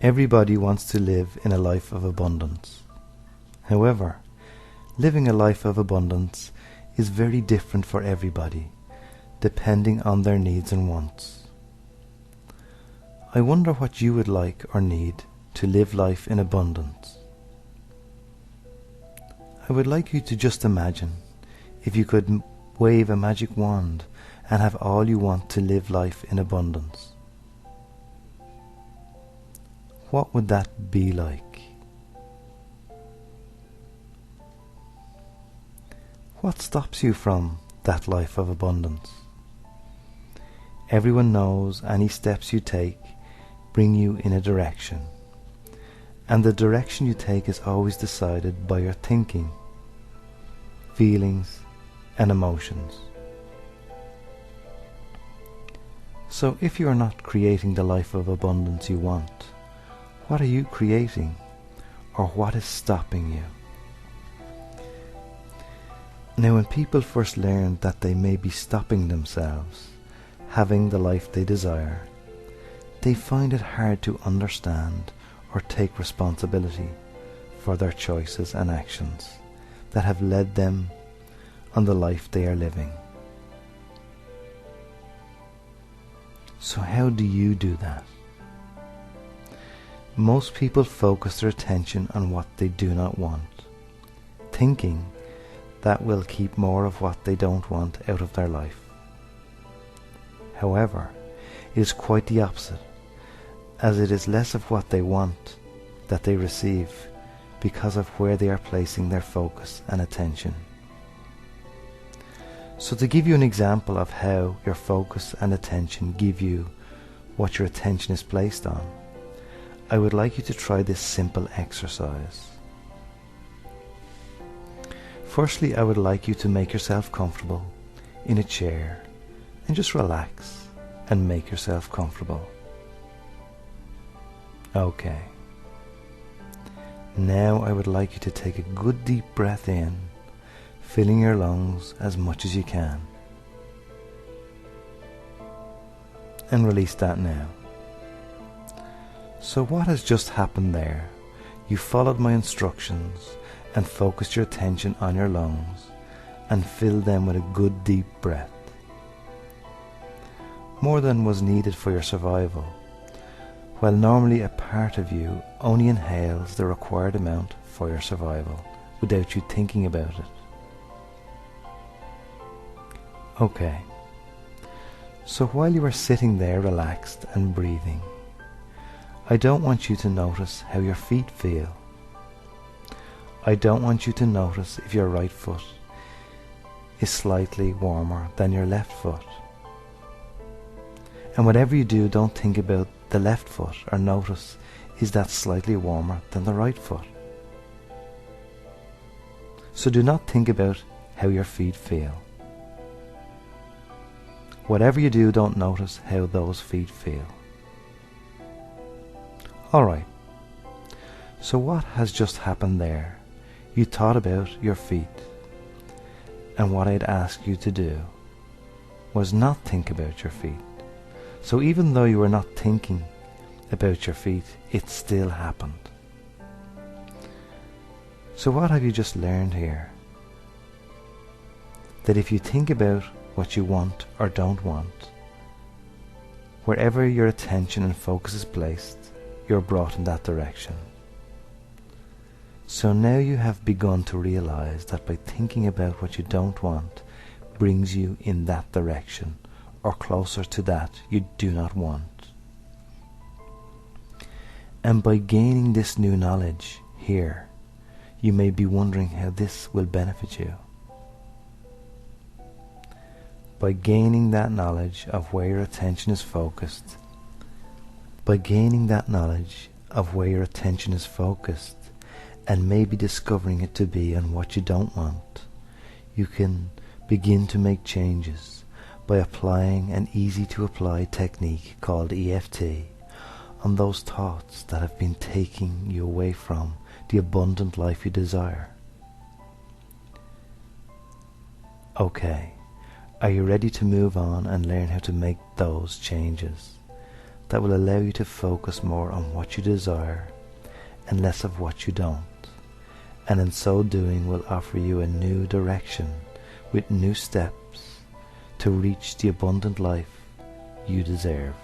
Everybody wants to live in a life of abundance. However, living a life of abundance is very different for everybody, depending on their needs and wants. I wonder what you would like or need to live life in abundance. I would like you to just imagine if you could wave a magic wand and have all you want to live life in abundance. What would that be like? What stops you from that life of abundance? Everyone knows any steps you take bring you in a direction, and the direction you take is always decided by your thinking, feelings, and emotions. So if you are not creating the life of abundance you want, what are you creating, or what is stopping you? Now, when people first learn that they may be stopping themselves having the life they desire, they find it hard to understand or take responsibility for their choices and actions that have led them on the life they are living. So how do you do that? Most people focus their attention on what they do not want, thinking that will keep more of what they don't want out of their life. However, it is quite the opposite, as it is less of what they want that they receive because of where they are placing their focus and attention. So to give you an example of how your focus and attention give you what your attention is placed on, I would like you to try this simple exercise. Firstly, I would like you to make yourself comfortable in a chair and just relax and make yourself comfortable. Okay. Now I would like you to take a good deep breath in, filling your lungs as much as you can. And release that now. So what has just happened there? You followed my instructions and focused your attention on your lungs and filled them with a good deep breath. More than was needed for your survival, while normally a part of you only inhales the required amount for your survival without you thinking about it. Okay, so while you are sitting there relaxed and breathing, I don't want you to notice how your feet feel. I don't want you to notice if your right foot is slightly warmer than your left foot. And whatever you do, don't think about the left foot or notice is that slightly warmer than the right foot. So do not think about how your feet feel. Whatever you do, don't notice how those feet feel. Alright, so what has just happened there? You thought about your feet, and what I'd ask you to do was not think about your feet. So even though you were not thinking about your feet, it still happened. So what have you just learned here? That if you think about what you want or don't want, wherever your attention and focus is placed, you're brought in that direction. So now you have begun to realize that by thinking about what you don't want brings you in that direction or closer to that you do not want. And by gaining this new knowledge here, you may be wondering how this will benefit you. By gaining that knowledge of where your attention is focused, and maybe discovering it to be on what you don't want, you can begin to make changes by applying an easy to apply technique called EFT on those thoughts that have been taking you away from the abundant life you desire. Okay, are you ready to move on and learn how to make those changes? that will allow you to focus more on what you desire and less of what you don't, and in so doing will offer you a new direction with new steps to reach the abundant life you deserve.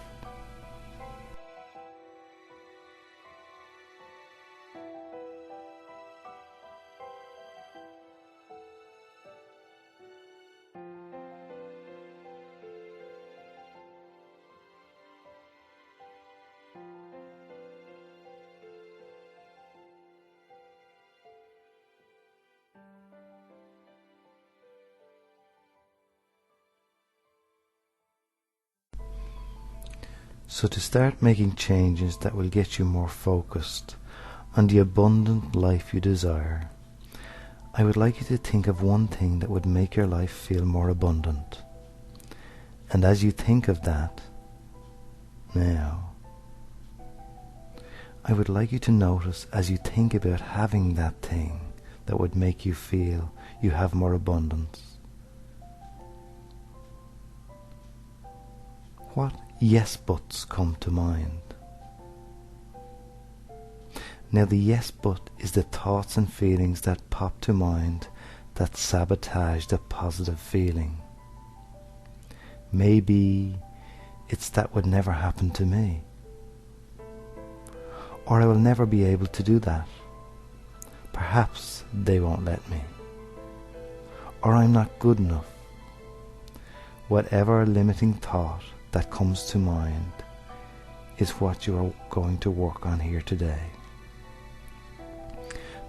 So to start making changes that will get you more focused on the abundant life you desire, I would like you to think of one thing that would make your life feel more abundant. And as you think of that, now, I would like you to notice as you think about having that thing that would make you feel you have more abundance, what yes buts come to mind. Now the yes but is the thoughts and feelings that pop to mind that sabotage the positive feeling. Maybe it's that would never happen to me, or I will never be able to do that. Perhaps they won't let me, or I'm not good enough. Whatever limiting thought that comes to mind is what you are going to work on here today.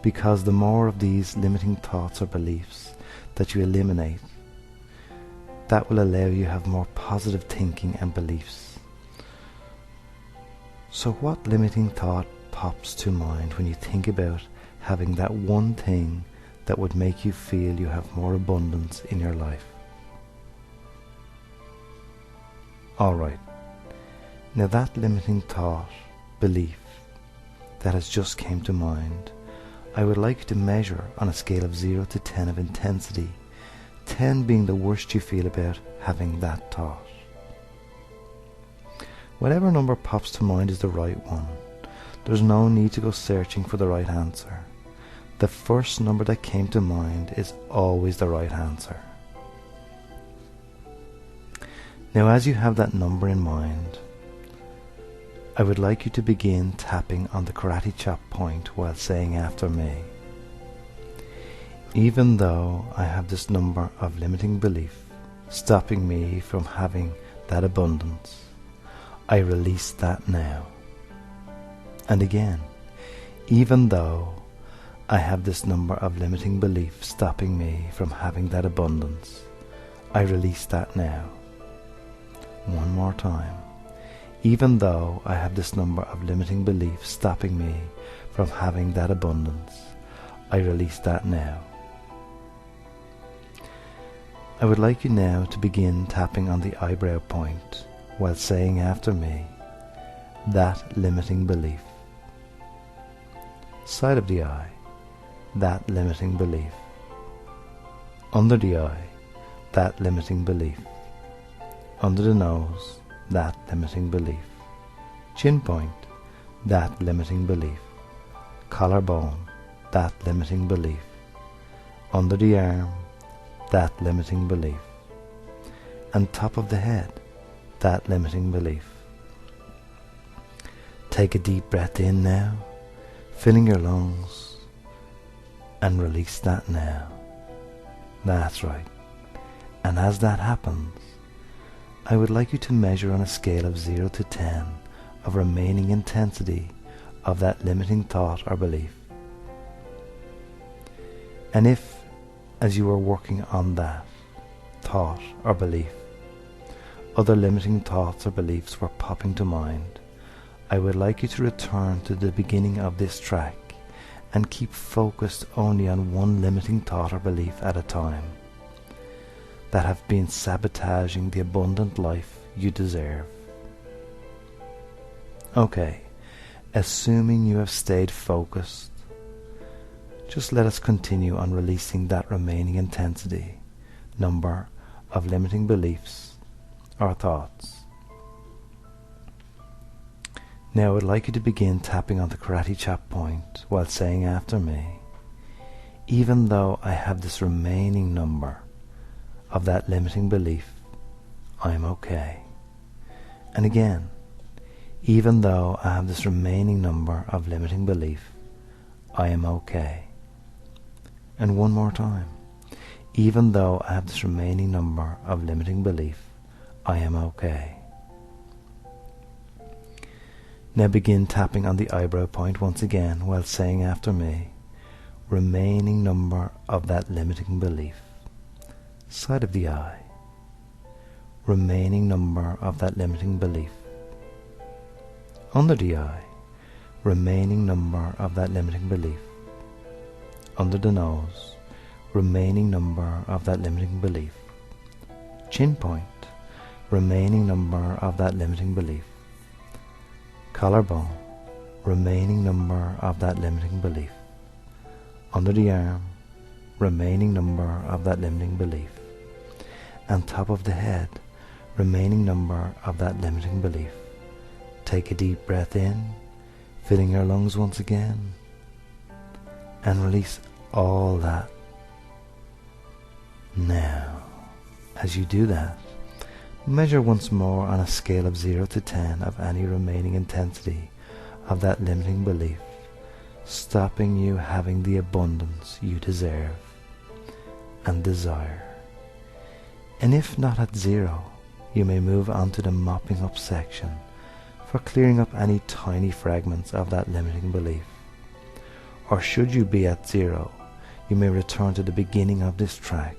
Because the more of these limiting thoughts or beliefs that you eliminate, that will allow you to have more positive thinking and beliefs. So what limiting thought pops to mind when you think about having that one thing that would make you feel you have more abundance in your life? Alright, now that limiting thought, belief, that has just came to mind, I would like you to measure on a scale of 0 to 10 of intensity, 10 being the worst you feel about having that thought. Whatever number pops to mind is the right one. There's no need to go searching for the right answer. The first number that came to mind is always the right answer. Now as you have that number in mind, I would like you to begin tapping on the karate chop point while saying after me, even though I have this number of limiting belief stopping me from having that abundance, I release that now. And again, even though I have this number of limiting belief stopping me from having that abundance, I release that now. One more time. Even though I have this number of limiting beliefs stopping me from having that abundance, I release that now. I would like you now to begin tapping on the eyebrow point while saying after me, that limiting belief. Side of the eye, that limiting belief. Under the eye, that limiting belief. Under the nose, that limiting belief. Chin point, that limiting belief. Collarbone, that limiting belief. Under the arm, that limiting belief. And top of the head, that limiting belief. Take a deep breath in now, filling your lungs, and release that now. That's right. And as that happens, I would like you to measure on a scale of 0 to 10 of remaining intensity of that limiting thought or belief. And if, as you are working on that thought or belief, other limiting thoughts or beliefs were popping to mind, I would like you to return to the beginning of this track and keep focused only on one limiting thought or belief at a time that have been sabotaging the abundant life you deserve. Okay, assuming you have stayed focused, just let us continue on releasing that remaining intensity, number of limiting beliefs or thoughts. Now I would like you to begin tapping on the karate chop point while saying after me, even though I have this remaining number of that limiting belief, I'm okay. And again, even though I have this remaining number of limiting belief, I am okay. And one more time, even though I have this remaining number of limiting belief, I am okay. Now begin tapping on the eyebrow point once again while saying after me, remaining number of that limiting belief. Side of the eye. Remaining number of that limiting belief. Under the eye. Remaining number of that limiting belief. Under the nose. Remaining number of that limiting belief. Chin point. Remaining number of that limiting belief. Collarbone. Remaining number of that limiting belief. Under the arm. Remaining number of that limiting belief. And top of the head. Remaining number of that limiting belief. Take a deep breath in, filling your lungs once again, and release all that. Now, as you do that, measure once more on a scale of 0 to 10 of any remaining intensity of that limiting belief, stopping you having the abundance you deserve and desire. And if not at 0, you may move on to the mopping up section for clearing up any tiny fragments of that limiting belief. Or should you be at 0, you may return to the beginning of this track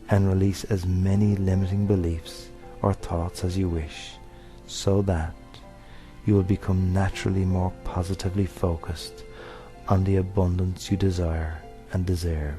and release as many limiting beliefs or thoughts as you wish, so that you will become naturally more positively focused on the abundance you desire and deserve.